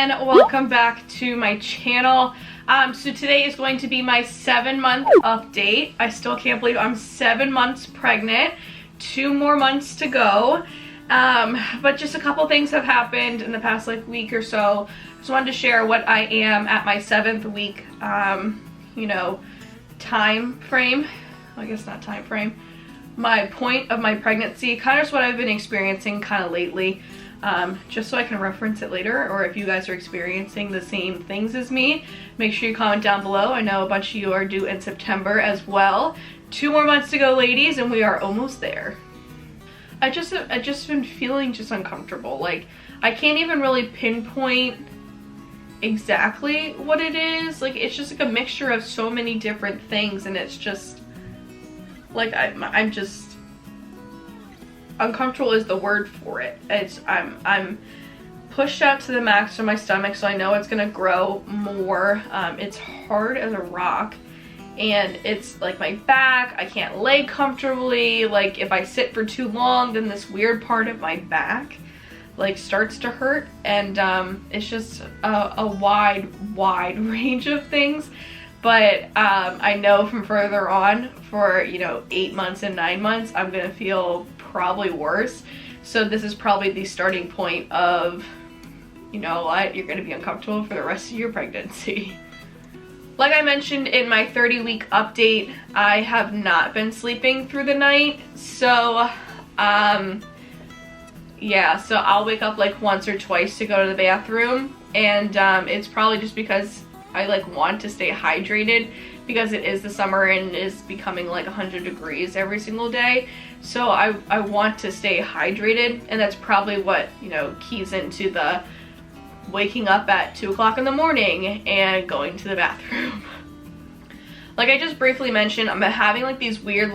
and welcome back to my channel. So today is going to be my 7-month update. I still can't believe I'm 7 months pregnant. 2 more months to go. But just a couple things have happened in the past week or so. Just wanted to share what I am at my 7th week, time frame. I guess not time frame. My point of my pregnancy, kind of just what I've been experiencing kind of lately. Just so I can reference it later, or if you guys are experiencing the same things as me, make sure you comment down below. I know a bunch of you are due in September as well. 2 more months to go, ladies, and we are almost there. I just been feeling just uncomfortable. Like, I can't even really pinpoint exactly what it is. Like, it's just like a mixture of so many different things, and it's just like I'm just uncomfortable is the word for it. I'm pushed out to the max from my stomach, so I know it's gonna grow more. It's hard as a rock, and it's like my back, I can't lay comfortably. Like, if I sit for too long, then this weird part of my back like starts to hurt, and it's just a wide range of things. But I know from further on, for 8 months and 9 months, I'm gonna feel probably worse. So this is probably the starting point of, you're gonna be uncomfortable for the rest of your pregnancy. Like I mentioned in my 30-week update, I have not been sleeping through the night. So yeah, so I'll wake up like once or twice to go to the bathroom, and it's probably just because I want to stay hydrated, because it is the summer and is becoming like 100 degrees every single day. So I want to stay hydrated, and that's probably what keys into the waking up at 2 o'clock in the morning and going to the bathroom. Like I just briefly mentioned, I'm having like these weird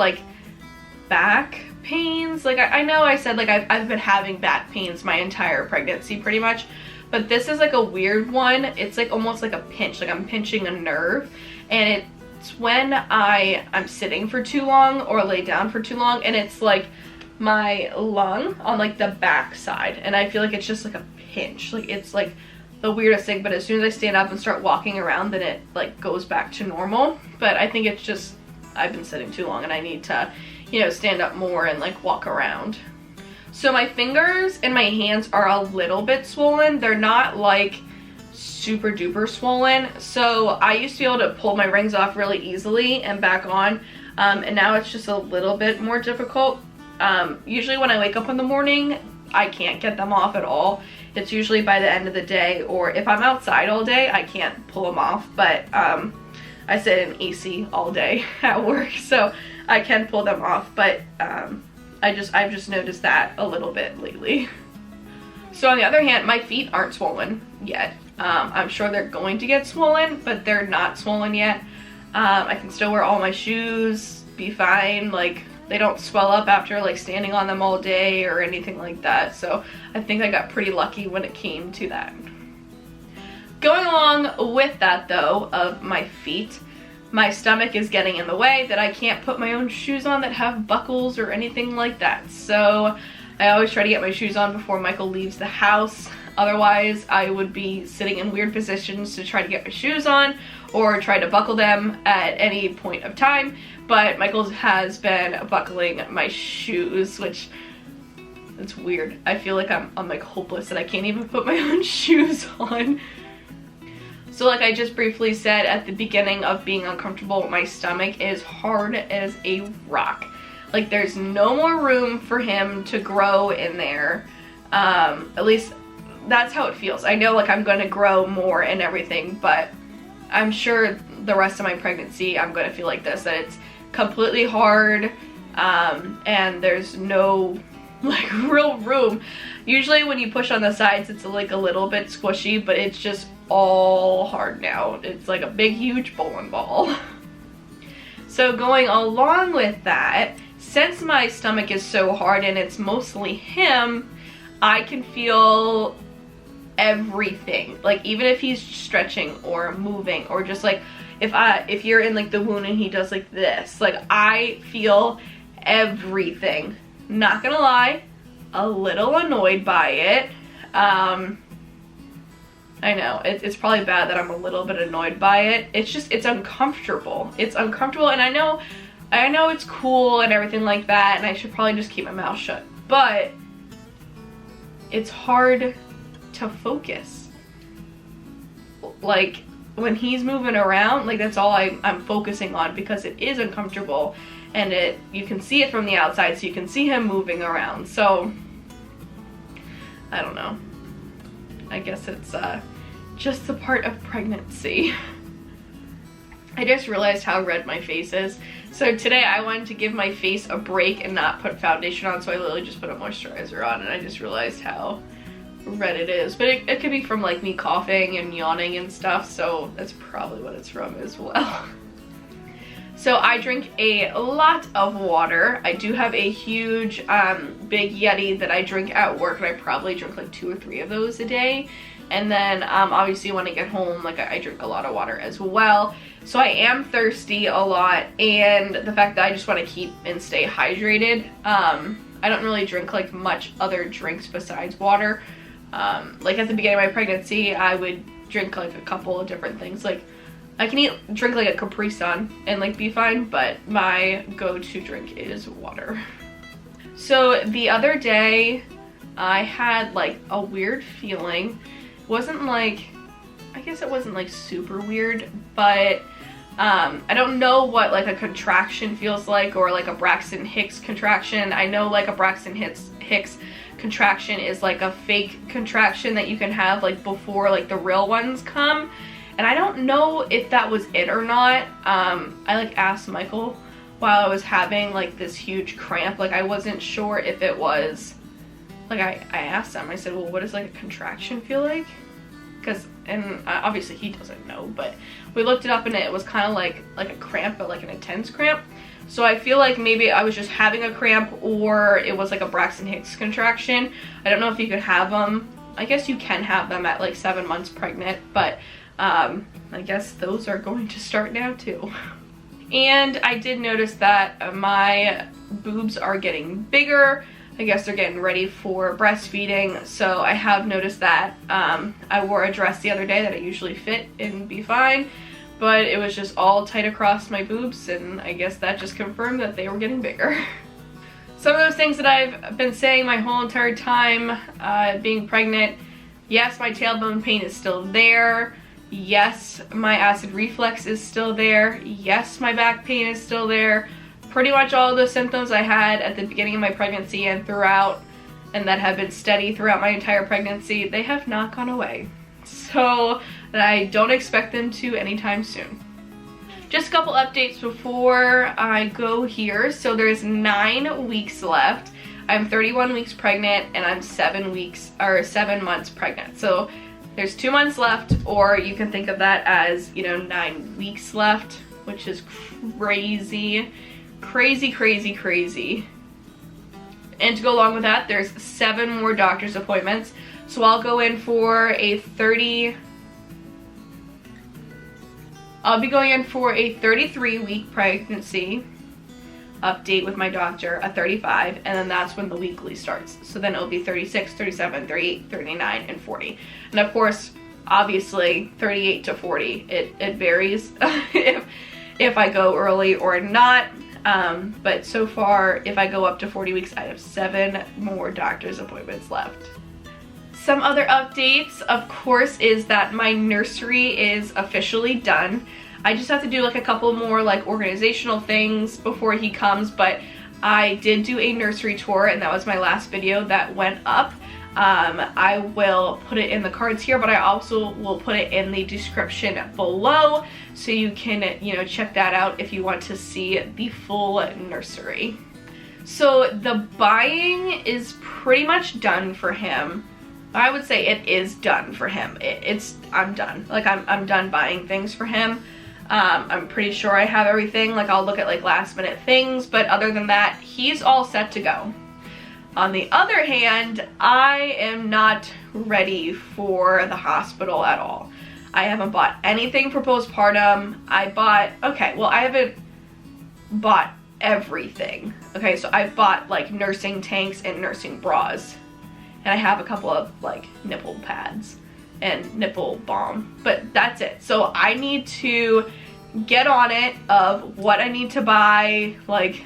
back pains. Like I know I said I've been having back pains my entire pregnancy pretty much, but this is like a weird one. It's like almost like a pinch, like I'm pinching a nerve, and it's when I'm sitting for too long or lay down for too long, and it's like my lung on like the back side, and I feel like it's just like a pinch. Like it's like the weirdest thing, but as soon as I stand up and start walking around, then it like goes back to normal. But I think it's just I've been sitting too long, and I need to stand up more and like walk around. So my fingers and my hands are a little bit swollen. They're not like super duper swollen. So I used to be able to pull my rings off really easily and back on, and now it's just a little bit more difficult. Usually when I wake up in the morning, I can't get them off at all. It's usually by the end of the day, or if I'm outside all day, I can't pull them off. But I sit in AC all day at work, so I can pull them off. But I've just noticed that a little bit lately. So on the other hand, my feet aren't swollen yet. I'm sure they're going to get swollen, but they're not swollen yet. I can still wear all my shoes, be fine. Like, they don't swell up after like standing on them all day or anything like that. So I think I got pretty lucky when it came to that. Going along with that though, of my feet, my stomach is getting in the way, that I can't put my own shoes on that have buckles or anything like that. So I always try to get my shoes on before Michael leaves the house. Otherwise, I would be sitting in weird positions to try to get my shoes on or try to buckle them at any point of time. But Michael has been buckling my shoes, which it's weird. I feel like I'm like hopeless that I can't even put my own shoes on. So like I just briefly said at the beginning of being uncomfortable, my stomach is hard as a rock. Like there's no more room for him to grow in there. At least that's how it feels. I know like I'm gonna grow more and everything, but I'm sure the rest of my pregnancy I'm gonna feel like this, that it's completely hard, and there's no like real room. Usually when you push on the sides, it's like a little bit squishy, but it's just all hard now. It's like a big huge bowling ball. So going along with that, since my stomach is so hard and it's mostly him, I can feel everything. Like even if he's stretching or moving, or just like if you're in like the wound and he does like this, like I feel everything. Not gonna lie, a little annoyed by it. I know, it's probably bad that I'm a little bit annoyed by it. It's just, it's uncomfortable. It's uncomfortable, and I know it's cool and everything like that, and I should probably just keep my mouth shut. But it's hard to focus. Like, when he's moving around, like, that's all I'm focusing on, because it is uncomfortable, and you can see it from the outside, so you can see him moving around. So, I don't know. I guess it's just the part of pregnancy. I just realized how red my face is. So today I wanted to give my face a break and not put foundation on, so I literally just put a moisturizer on, and I just realized how red it is. But it could be from like me coughing and yawning and stuff, so that's probably what it's from as well. So I drink a lot of water. I do have a huge big Yeti that I drink at work, and I probably drink like 2 or 3 of those a day. And then obviously when I get home, like I drink a lot of water as well. So I am thirsty a lot, and the fact that I just want to keep and stay hydrated. I don't really drink like much other drinks besides water. Like at the beginning of my pregnancy, I would drink like a couple of different things. Like I can drink like a Capri Sun and like be fine, but my go-to drink is water. So the other day I had like a weird feeling. Wasn't like, I guess it wasn't like super weird, but I don't know what like a contraction feels like, or like a Braxton Hicks contraction. I know like a Braxton Hicks contraction is like a fake contraction that you can have like before like the real ones come. And I don't know if that was it or not. I like asked Michael while I was having like this huge cramp. Like I wasn't sure if it was, like I asked him, I said, well, what does like a contraction feel like? And obviously he doesn't know, but we looked it up, and it was kind of like a cramp, but like an intense cramp. So I feel like maybe I was just having a cramp, or it was like a Braxton Hicks contraction. I don't know if you could have them. I guess you can have them at like 7 months pregnant, but I guess those are going to start now too. And I did notice that my boobs are getting bigger. I guess they're getting ready for breastfeeding, so I have noticed that. I wore a dress the other day that I usually fit and be fine, but it was just all tight across my boobs, and I guess that just confirmed that they were getting bigger. Some of those things that I've been saying my whole entire time being pregnant: yes, my tailbone pain is still there. Yes, my acid reflux is still there. Yes, my back pain is still there. Pretty much all of the symptoms I had at the beginning of my pregnancy and throughout, and that have been steady throughout my entire pregnancy, they have not gone away. So I don't expect them to anytime soon. Just a couple updates before I go here. So there's 9 weeks left. I'm 31 weeks pregnant, and I'm 7 months pregnant. So there's 2 months left, or you can think of that as, 9 weeks left, which is crazy. Crazy. And to go along with that, there's 7 more doctor's appointments. So I'll go in for a 33-week pregnancy update with my doctor, a 35, and then that's when the weekly starts. So then it'll be 36, 37, 38, 39, and 40. And of course, obviously 38 to 40, it varies if I go early or not. But so far, if I go up to 40 weeks, I have 7 more doctor's appointments left. Some other updates, of course, is that my nursery is officially done. I just have to do like a couple more like organizational things before he comes, but I did do a nursery tour, and that was my last video that went up. I will put it in the cards here, but I also will put it in the description below, so you can, check that out if you want to see the full nursery. So the buying is pretty much done for him. I would say it is done for him. I'm done. Like I'm done buying things for him. I'm pretty sure I have everything. Like I'll look at like last minute things, but other than that, he's all set to go. On the other hand, I am not ready for the hospital at all. I haven't bought anything for postpartum. I haven't bought everything. Okay, so I've bought like nursing tanks and nursing bras. And I have a couple of like nipple pads. and nipple balm, but that's it. So I need to get on it of what I need to buy, like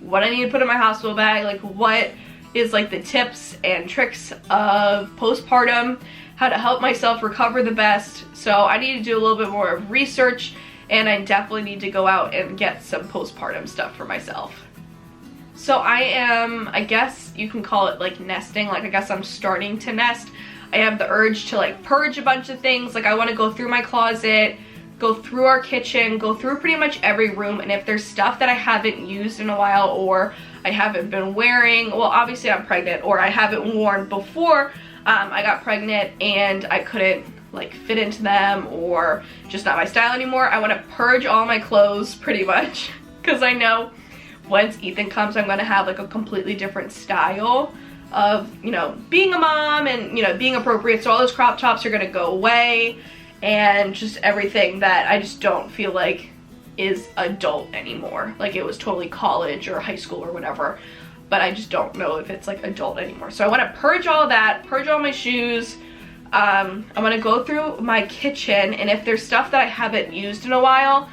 what I need to put in my hospital bag, like what is like the tips and tricks of postpartum, how to help myself recover the best. So I need to do a little bit more of research, and I definitely need to go out and get some postpartum stuff for myself. So I am, I guess you can call it like nesting, like I guess I'm starting to nest. I have the urge to like purge a bunch of things. Like I want to go through my closet, go through our kitchen, go through pretty much every room, and if there's stuff that I haven't used in a while or I haven't been wearing, well obviously I'm pregnant, or I haven't worn before I got pregnant and I couldn't like fit into them or just not my style anymore, I want to purge all my clothes pretty much, because I know once Ethan comes I'm going to have like a completely different style of, you know, being a mom and, you know, being appropriate. So all those crop tops are going to go away, and just everything that I just don't feel like is adult anymore. Like it was totally college or high school or whatever, but I just don't know if it's like adult anymore. So I want to purge all that, purge all my shoes. I'm going to go through my kitchen, and if there's stuff that I haven't used in a while,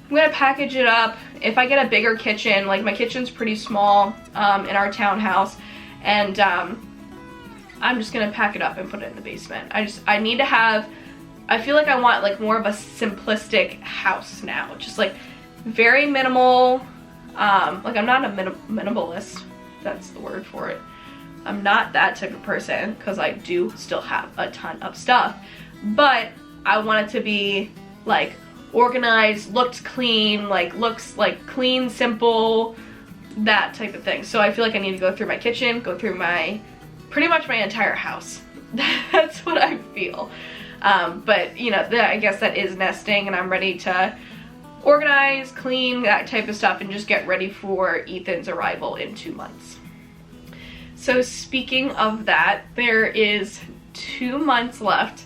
I'm going to package it up. If I get a bigger kitchen, like my kitchen's pretty small in our townhouse, and I'm just going to pack it up and put it in the basement. I need to have, I feel like I want like more of a simplistic house now, just like very minimal. Like I'm not a minimalist, that's the word for it. I'm not that type of person, because I do still have a ton of stuff, but I want it to be like organized, looks clean, like looks like clean, simple, that type of thing. So I feel like I need to go through my kitchen, go through my, pretty much my entire house. That's what I feel. But you know, I guess that is nesting, and I'm ready to organize, clean, that type of stuff, and just get ready for Ethan's arrival in 2 months. So speaking of that, there is 2 months left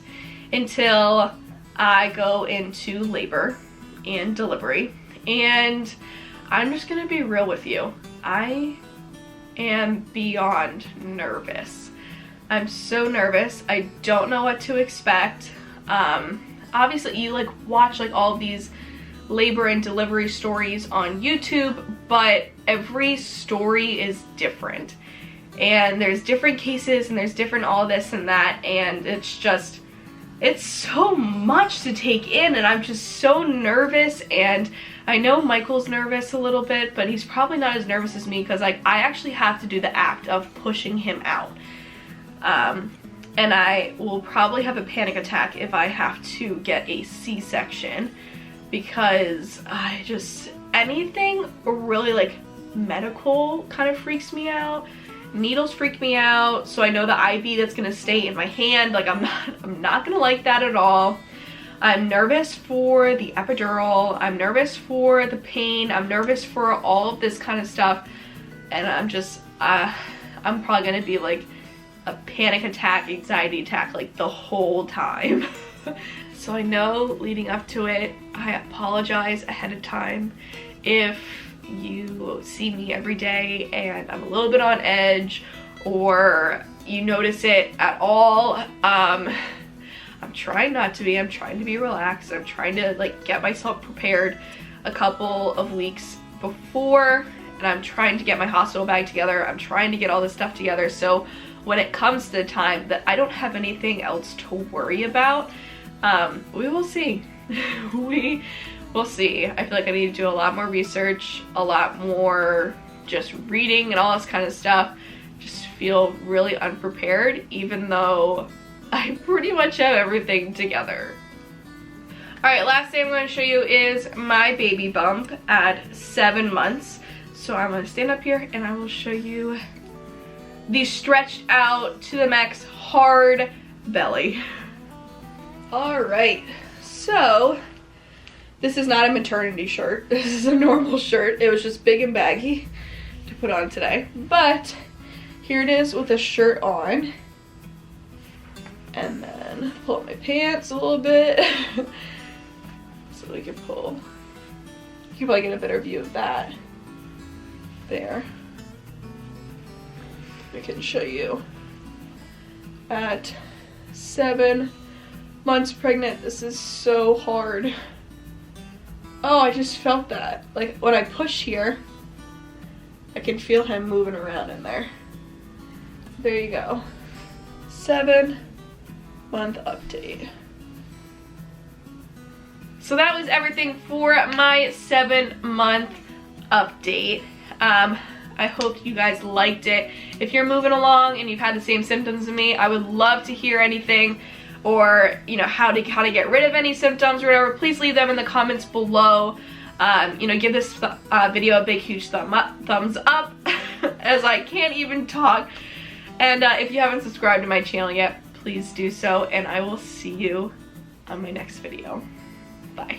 until I go into labor and delivery, and I'm just gonna be real with you. I am beyond nervous. I'm so nervous. I don't know what to expect. Obviously you like watch like all these labor and delivery stories on YouTube, but every story is different, and there's different cases, and there's different all this and that, and it's just, it's so much to take in, and I'm just so nervous. And I know Michael's nervous a little bit, but he's probably not as nervous as me, because like I actually have to do the act of pushing him out. And I will probably have a panic attack if I have to get a C-section, because I just, anything really like medical kind of freaks me out. Needles freak me out, so I know the IV that's gonna stay in my hand, like I'm not gonna like that at all. I'm nervous for the epidural, I'm nervous for the pain, I'm nervous for all of this kind of stuff, and I'm just, I'm probably gonna be like a panic attack, anxiety attack like the whole time. So I know leading up to it, I apologize ahead of time if you see me every day and I'm a little bit on edge, or you notice it at all. I'm trying not to be. I'm trying to be relaxed. I'm trying to like get myself prepared a couple of weeks before, and I'm trying to get my hospital bag together. I'm trying to get all this stuff together, so when it comes to the time that I don't have anything else to worry about, we will see. We'll see. I feel like I need to do a lot more research, a lot more just reading and all this kind of stuff. Just feel really unprepared, even though I pretty much have everything together. Alright, last thing I'm going to show you is my baby bump at 7 months. So I'm going to stand up here and I will show you the stretched out to the max hard belly. Alright, so this is not a maternity shirt. This is a normal shirt. It was just big and baggy to put on today. But here it is with a shirt on. And then pull up my pants a little bit so we can pull. You can probably get a better view of that there. I can show you at 7 months pregnant. This is so hard. Oh, I just felt that. Like when I push here, I can feel him moving around in there. There you go. 7-month update. So that was everything for my 7-month update. I hope you guys liked it. If you're moving along and you've had the same symptoms as me, I would love to hear anything, or you know, how to get rid of any symptoms or whatever. Please leave them in the comments below. You know, give this video a big huge thumbs up as I can't even talk. And if you haven't subscribed to my channel yet, please do so, and I will see you on my next video. Bye.